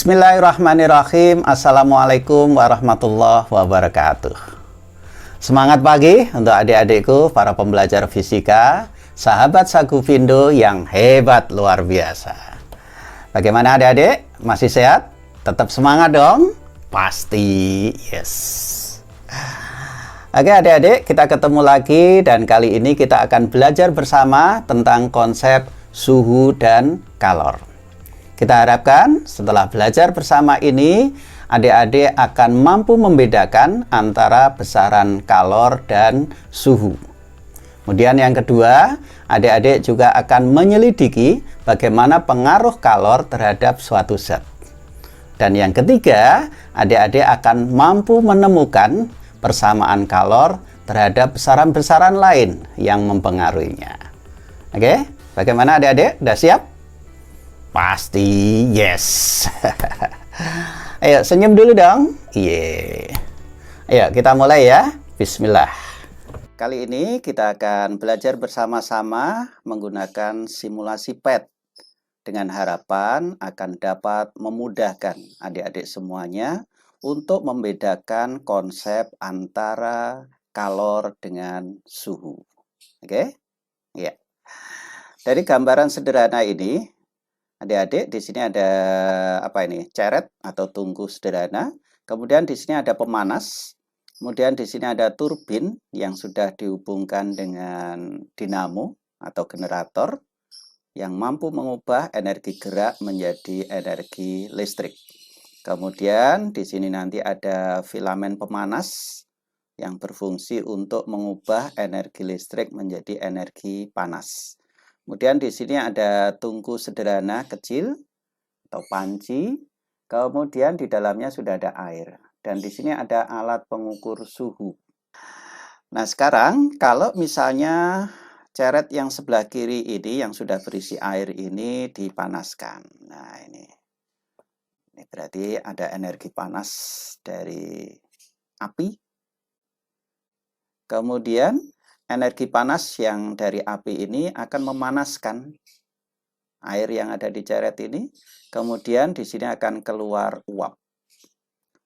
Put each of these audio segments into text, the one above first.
Bismillahirrahmanirrahim. Assalamualaikum warahmatullahi wabarakatuh. Semangat pagi untuk adik-adikku para pembelajar fisika, sahabat Sagu Vindo yang hebat luar biasa. Bagaimana adik-adik? Masih sehat? Tetap semangat dong? Pasti, yes. Oke adik-adik, kita ketemu lagi dan kali ini kita akan belajar bersama tentang konsep suhu dan kalor. Kita harapkan setelah belajar bersama ini, adik-adik akan mampu membedakan antara besaran kalor dan suhu. Kemudian yang kedua, adik-adik juga akan menyelidiki bagaimana pengaruh kalor terhadap suatu zat. Dan yang ketiga, adik-adik akan mampu menemukan persamaan kalor terhadap besaran-besaran lain yang mempengaruhinya. Oke, bagaimana adik-adik? Sudah siap? Pasti yes. Ayo senyum dulu dong. Iya. Ayo kita mulai ya. Bismillah. Kali ini kita akan belajar bersama-sama menggunakan simulasi PET dengan harapan akan dapat memudahkan adik-adik semuanya untuk membedakan konsep antara kalor dengan suhu. Oke? Ya. Dari gambaran sederhana ini, adik-adik, di sini ada apa ini? Ceret atau tungku sederhana. Kemudian di sini ada pemanas. Kemudian di sini ada turbin yang sudah dihubungkan dengan dinamo atau generator yang mampu mengubah energi gerak menjadi energi listrik. Kemudian di sini nanti ada filamen pemanas yang berfungsi untuk mengubah energi listrik menjadi energi panas. Kemudian di sini ada tungku sederhana kecil atau panci. Kemudian di dalamnya sudah ada air. Dan di sini ada alat pengukur suhu. Nah sekarang kalau misalnya ceret yang sebelah kiri ini yang sudah berisi air ini dipanaskan. Nah ini berarti ada energi panas dari api. Kemudian energi panas yang dari api ini akan memanaskan air yang ada di ceret ini. Kemudian di sini akan keluar uap.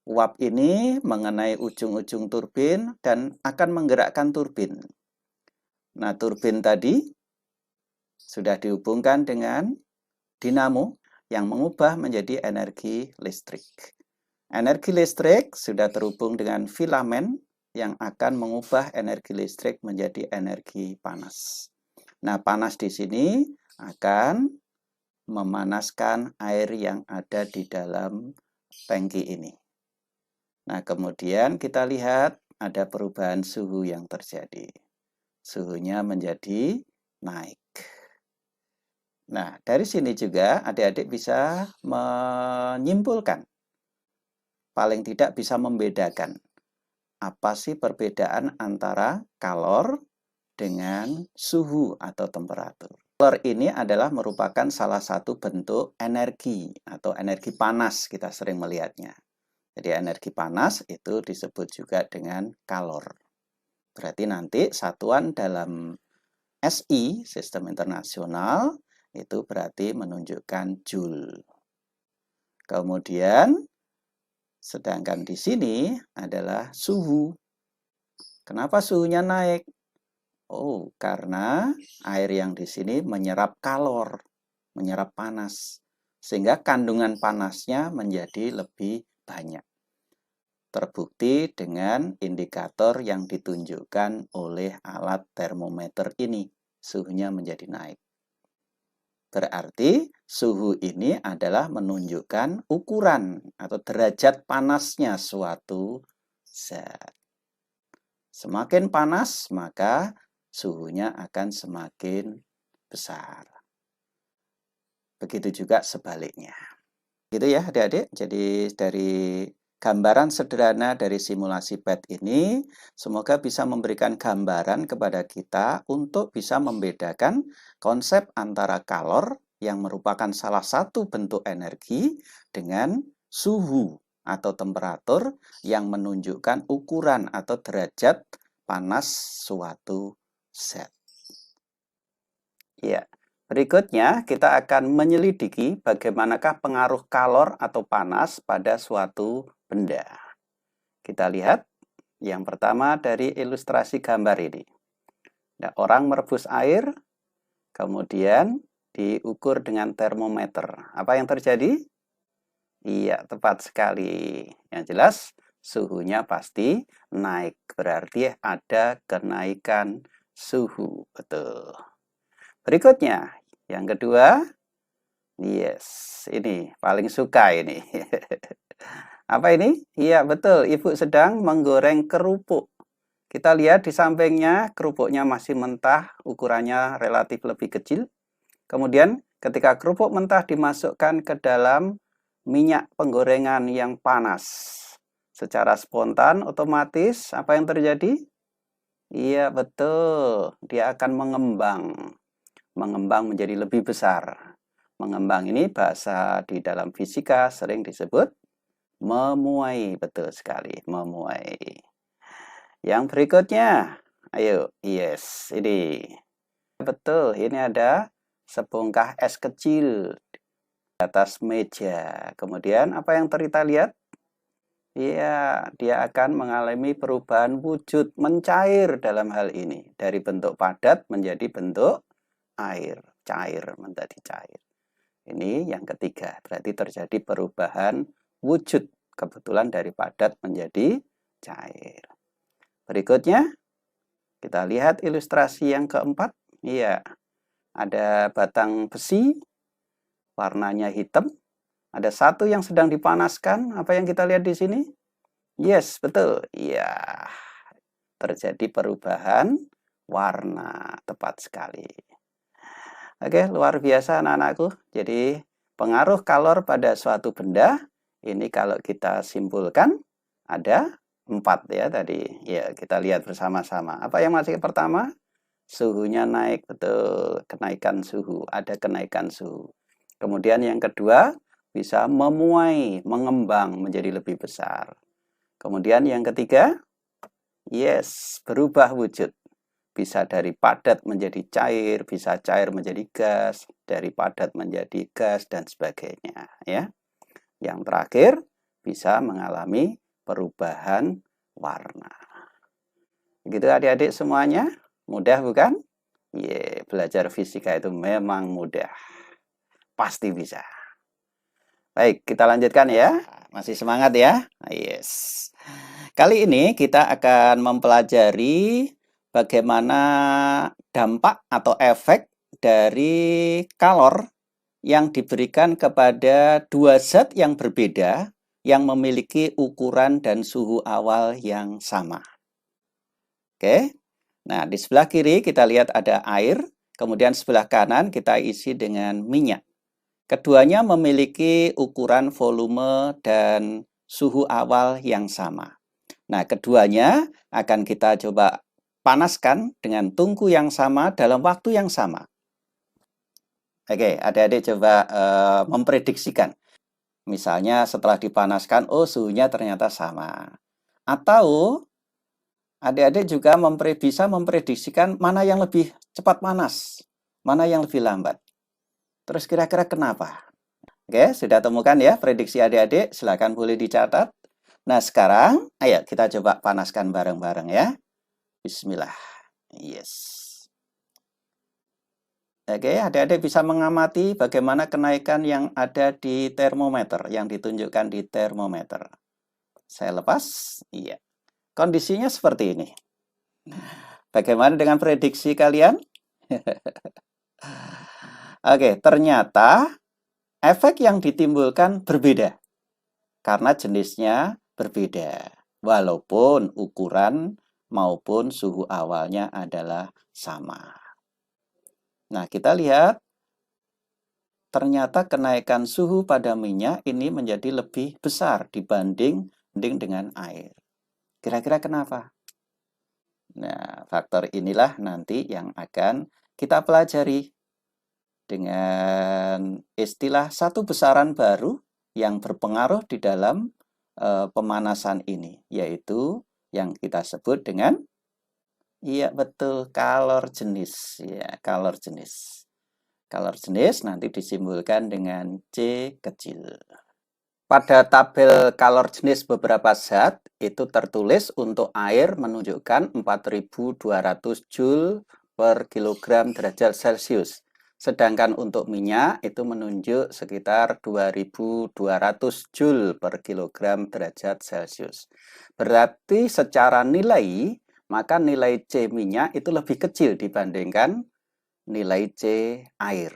Uap ini mengenai ujung-ujung turbin dan akan menggerakkan turbin. Nah, turbin tadi sudah dihubungkan dengan dinamo yang mengubah menjadi energi listrik. Energi listrik sudah terhubung dengan filamen yang akan mengubah energi listrik menjadi energi panas. Nah, panas di sini akan memanaskan air yang ada di dalam tangki ini. Nah, kemudian kita lihat ada perubahan suhu yang terjadi. Suhunya menjadi naik. Nah, dari sini juga adik-adik bisa menyimpulkan, paling tidak bisa membedakan apa sih perbedaan antara kalor dengan suhu atau temperatur. Kalor ini adalah merupakan salah satu bentuk energi atau energi panas, kita sering melihatnya. Jadi energi panas itu disebut juga dengan kalor. Berarti nanti satuan dalam SI, Sistem Internasional, itu berarti menunjukkan Joule. Kemudian sedangkan di sini adalah suhu. Kenapa suhunya naik? Oh, karena air yang di sini menyerap kalor, menyerap panas. Sehingga kandungan panasnya menjadi lebih banyak. Terbukti dengan indikator yang ditunjukkan oleh alat termometer ini. Suhunya menjadi naik. Berarti suhu ini adalah menunjukkan ukuran atau derajat panasnya suatu zat. Semakin panas, maka suhunya akan semakin besar. Begitu juga sebaliknya. Gitu ya adik-adik. Jadi dari gambaran sederhana dari simulasi PET ini, semoga bisa memberikan gambaran kepada kita untuk bisa membedakan konsep antara kalor yang merupakan salah satu bentuk energi dengan suhu atau temperatur yang menunjukkan ukuran atau derajat panas suatu zat. Ya, Berikutnya, kita akan menyelidiki bagaimanakah pengaruh kalor atau panas pada suatu benda. Kita lihat yang pertama dari ilustrasi gambar ini. Nah, orang merebus air, kemudian diukur dengan termometer. Apa yang terjadi? Iya, tepat sekali. Yang jelas, suhunya pasti naik. Berarti ada kenaikan suhu. Betul. Berikutnya, yang kedua, yes, ini paling suka ini. Apa ini? Iya, betul. Ibu sedang menggoreng kerupuk. Kita lihat di sampingnya, kerupuknya masih mentah, ukurannya relatif lebih kecil. Kemudian, ketika kerupuk mentah dimasukkan ke dalam minyak penggorengan yang panas, secara spontan, otomatis, apa yang terjadi? Iya, betul. Dia akan mengembang. Mengembang menjadi lebih besar. Mengembang ini bahasa di dalam fisika sering disebut memuai. Betul sekali, memuai. Yang berikutnya, ayo, yes, ini. Betul, ini ada sebongkah es kecil di atas meja. Kemudian apa yang kita lihat? Iya, dia akan mengalami perubahan wujud, mencair dalam hal ini. Dari bentuk padat menjadi bentuk air, cair menjadi cair. Ini yang ketiga, berarti terjadi perubahan wujud. Kebetulan dari padat menjadi cair. Berikutnya, kita lihat ilustrasi yang keempat. Iya, ada batang besi, warnanya hitam. Ada satu yang sedang dipanaskan. Apa yang kita lihat di sini? Yes, betul. Iya, terjadi perubahan warna. Tepat sekali. Oke, luar biasa anak-anakku. Jadi, pengaruh kalor pada suatu benda, ini kalau kita simpulkan, ada 4 ya tadi. Ya, kita lihat bersama-sama. Apa yang masih pertama? Suhunya naik, betul. Kenaikan suhu, ada kenaikan suhu. Kemudian yang kedua, bisa memuai, mengembang menjadi lebih besar. Kemudian yang ketiga, yes, berubah wujud. Bisa dari padat menjadi cair, bisa cair menjadi gas, dari padat menjadi gas, dan sebagainya. Ya. Yang terakhir, bisa mengalami perubahan warna. Begitu adik-adik semuanya? Mudah bukan? Belajar fisika itu memang mudah. Pasti bisa. Baik, kita lanjutkan ya. Masih semangat ya? Yes. Kali ini kita akan mempelajari bagaimana dampak atau efek dari kalor yang diberikan kepada dua zat yang berbeda yang memiliki ukuran dan suhu awal yang sama. Oke. Nah, di sebelah kiri kita lihat ada air, kemudian sebelah kanan kita isi dengan minyak. Keduanya memiliki ukuran volume dan suhu awal yang sama. Nah, keduanya akan kita coba panaskan dengan tungku yang sama dalam waktu yang sama. Oke, adik-adik coba memprediksikan. Misalnya setelah dipanaskan, oh suhunya ternyata sama. Atau adik-adik juga bisa memprediksikan mana yang lebih cepat panas, mana yang lebih lambat. Terus kira-kira kenapa? Oke, sudah temukan ya prediksi adik-adik? Silakan boleh dicatat. Nah, sekarang ayo kita coba panaskan bareng-bareng ya. Bismillah. Yes. Oke, adik-adik bisa mengamati bagaimana kenaikan yang ada di termometer, yang ditunjukkan di termometer. Saya lepas. Iya. Kondisinya seperti ini. Bagaimana dengan prediksi kalian? Oke, ternyata efek yang ditimbulkan berbeda. Karena jenisnya berbeda. Walaupun ukuran maupun suhu awalnya adalah sama. Nah, kita lihat ternyata kenaikan suhu pada minyak ini menjadi lebih besar dibanding dengan air. Kira-kira kenapa? Nah, faktor inilah nanti yang akan kita pelajari dengan istilah satu besaran baru yang berpengaruh di dalam pemanasan ini, yaitu yang kita sebut dengan iya betul kalor jenis. Ya, kalor jenis. Kalor jenis nanti disimbolkan dengan C kecil. Pada tabel kalor jenis beberapa zat itu tertulis untuk air menunjukkan 4.200 Joule per kilogram derajat Celcius. Sedangkan untuk minyak itu menunjuk sekitar 2.200 Joule per kilogram derajat Celcius. Berarti secara nilai, maka nilai C minyak itu lebih kecil dibandingkan nilai C air.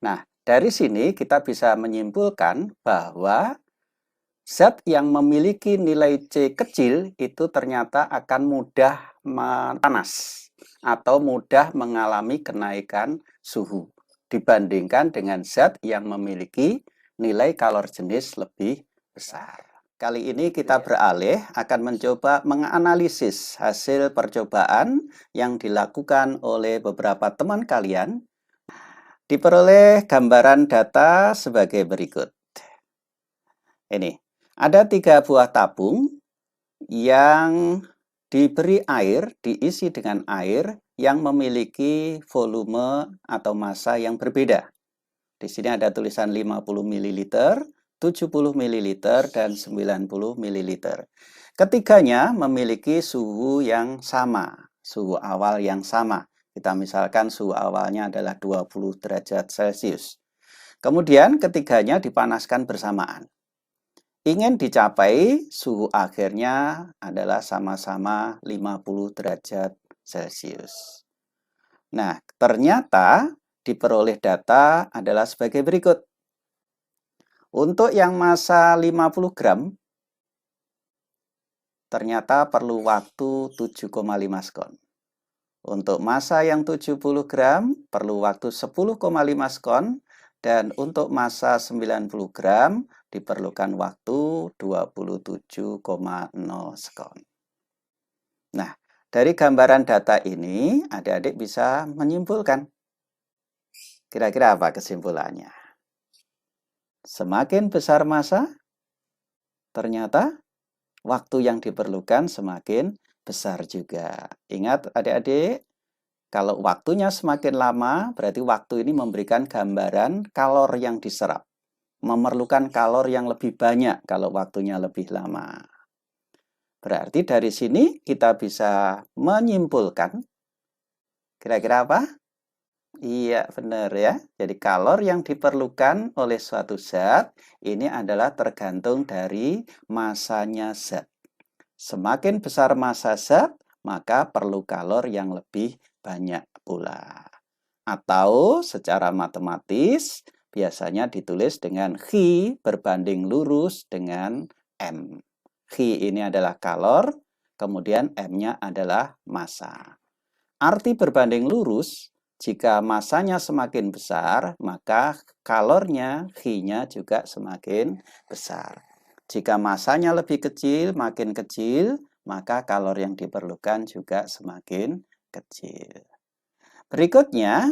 Nah, dari sini kita bisa menyimpulkan bahwa zat yang memiliki nilai C kecil itu ternyata akan mudah panas atau mudah mengalami kenaikan suhu dibandingkan dengan zat yang memiliki nilai kalor jenis lebih besar. Kali ini kita beralih akan mencoba menganalisis hasil percobaan yang dilakukan oleh beberapa teman kalian. Diperoleh gambaran data sebagai berikut. Ini, ada 3 buah tabung yang diberi air, diisi dengan air yang memiliki volume atau massa yang berbeda. Di sini ada tulisan 50 ml, 70 ml, dan 90 ml. Ketiganya memiliki suhu yang sama, suhu awal yang sama. Kita misalkan suhu awalnya adalah 20 derajat Celcius. Kemudian ketiganya dipanaskan bersamaan. Ingin dicapai suhu akhirnya adalah sama-sama 50 derajat Celcius. Nah, ternyata diperoleh data adalah sebagai berikut. Untuk yang massa 50 gram, ternyata perlu waktu 7,5 sekon. Untuk massa yang 70 gram perlu waktu 10,5 sekon dan untuk massa 90 gram diperlukan waktu 27,0 sekon. Nah, dari gambaran data ini adik-adik bisa menyimpulkan. Kira-kira apa kesimpulannya? Semakin besar massa, ternyata waktu yang diperlukan semakin besar juga. Ingat adik-adik, kalau waktunya semakin lama, berarti waktu ini memberikan gambaran kalor yang diserap. Memerlukan kalor yang lebih banyak kalau waktunya lebih lama. Berarti dari sini kita bisa menyimpulkan, kira-kira apa? Iya, benar ya. Jadi kalor yang diperlukan oleh suatu zat, ini adalah tergantung dari massanya zat. Semakin besar massa zat, maka perlu kalor yang lebih banyak pula. Atau secara matematis, biasanya ditulis dengan Chi berbanding lurus dengan M. Chi ini adalah kalor, kemudian M-nya adalah massa. Arti berbanding lurus, jika massanya semakin besar, maka kalornya, Chi-nya juga semakin besar. Jika massanya lebih kecil, makin kecil, maka kalor yang diperlukan juga semakin kecil. Berikutnya,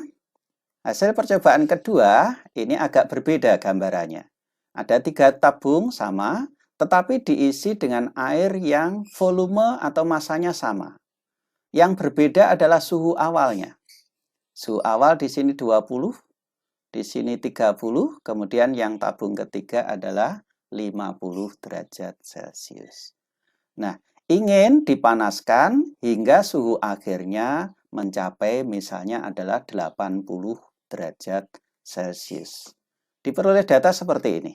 hasil percobaan kedua, ini agak berbeda gambarannya. Ada 3 tabung sama, tetapi diisi dengan air yang volume atau massanya sama. Yang berbeda adalah suhu awalnya. Suhu awal di sini 20, di sini 30, kemudian yang tabung ketiga adalah 50 derajat Celcius. Nah, ingin dipanaskan hingga suhu akhirnya mencapai misalnya adalah 80 derajat Celcius. Diperoleh data seperti ini.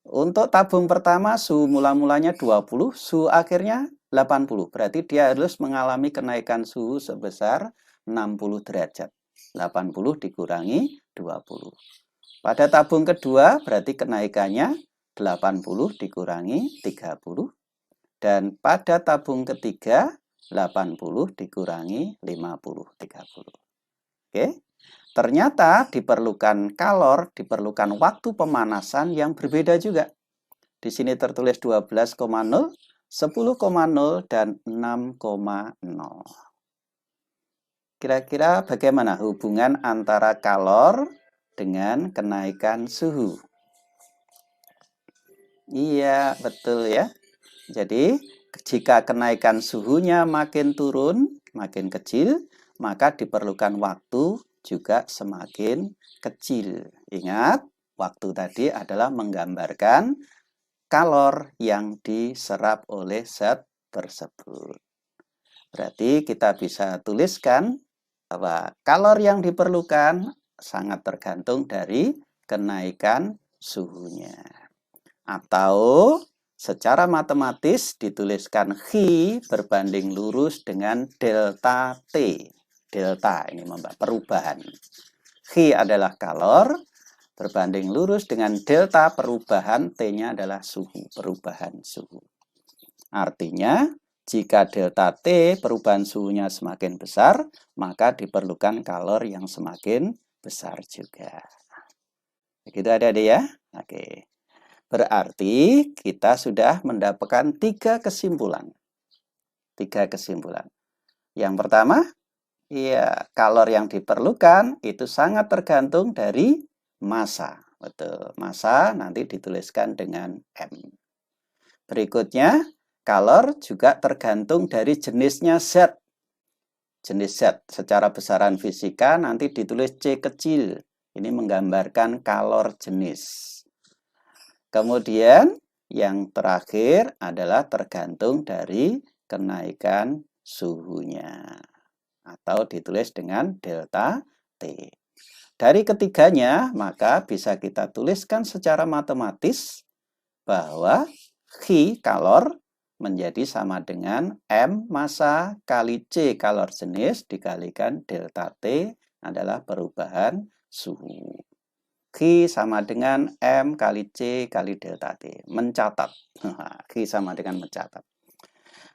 Untuk tabung pertama suhu mula-mulanya 20, suhu akhirnya 80. Berarti dia harus mengalami kenaikan suhu sebesar 60 derajat. 80 dikurangi 20. Pada tabung kedua berarti kenaikannya 80 dikurangi 30. Dan pada tabung ketiga 80 dikurangi 50, 30. Oke. Ternyata diperlukan kalor, diperlukan waktu pemanasan yang berbeda juga. Di sini tertulis 12,0, 10,0, dan 6,0. Kira-kira bagaimana hubungan antara kalor dengan kenaikan suhu? Iya, betul ya. Jadi, jika kenaikan suhunya makin turun, makin kecil, maka diperlukan waktu juga semakin kecil. Ingat, waktu tadi adalah menggambarkan kalor yang diserap oleh zat tersebut. Berarti kita bisa tuliskan bahwa kalor yang diperlukan sangat tergantung dari kenaikan suhunya. Atau secara matematis dituliskan Q berbanding lurus dengan delta T. Delta ini perubahan. Q adalah kalor berbanding lurus dengan delta perubahan T-nya adalah suhu, perubahan suhu. Artinya, jika delta T perubahan suhunya semakin besar, maka diperlukan kalor yang semakin besar juga. Begitu adik-adik ya? Oke. Berarti kita sudah mendapatkan 3 kesimpulan. 3 kesimpulan. Yang pertama, ya, kalor yang diperlukan itu sangat tergantung dari massa. Betul, massa nanti dituliskan dengan M. Berikutnya, kalor juga tergantung dari jenisnya zat. Jenis zat secara besaran fisika nanti ditulis C kecil. Ini menggambarkan kalor jenis. Kemudian yang terakhir adalah tergantung dari kenaikan suhunya. Atau ditulis dengan delta T. Dari ketiganya, maka bisa kita tuliskan secara matematis bahwa Q kalor menjadi sama dengan M massa kali C kalor jenis dikalikan delta T adalah perubahan suhu. Q sama dengan M kali C kali delta T. Mencatat. Q sama dengan mencatat.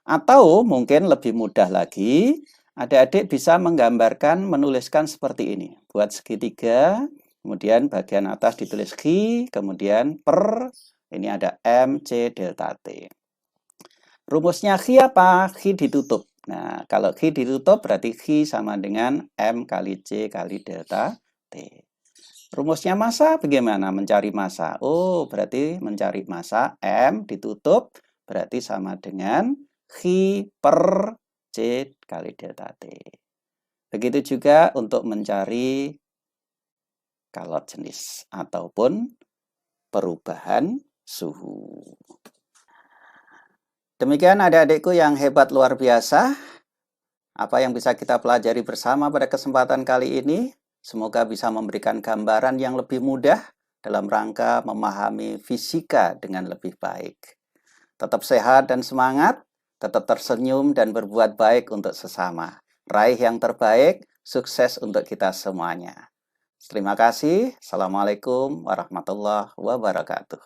Atau mungkin lebih mudah lagi, adik-adik bisa menggambarkan, menuliskan seperti ini. Buat segitiga, kemudian bagian atas ditulis Q, kemudian per, ini ada M, C, delta T. Rumusnya Q apa? Q ditutup. Nah, kalau Q ditutup berarti Q sama dengan M kali C kali delta T. Rumusnya massa bagaimana? Mencari massa. Oh, berarti mencari massa M ditutup berarti sama dengan Q per C kali delta T. Begitu juga untuk mencari kalor jenis ataupun perubahan suhu. Demikian adik-adikku yang hebat luar biasa. Apa yang bisa kita pelajari bersama pada kesempatan kali ini? Semoga bisa memberikan gambaran yang lebih mudah dalam rangka memahami fisika dengan lebih baik. Tetap sehat dan semangat, tetap tersenyum dan berbuat baik untuk sesama. Raih yang terbaik, sukses untuk kita semuanya. Terima kasih. Assalamualaikum warahmatullahi wabarakatuh.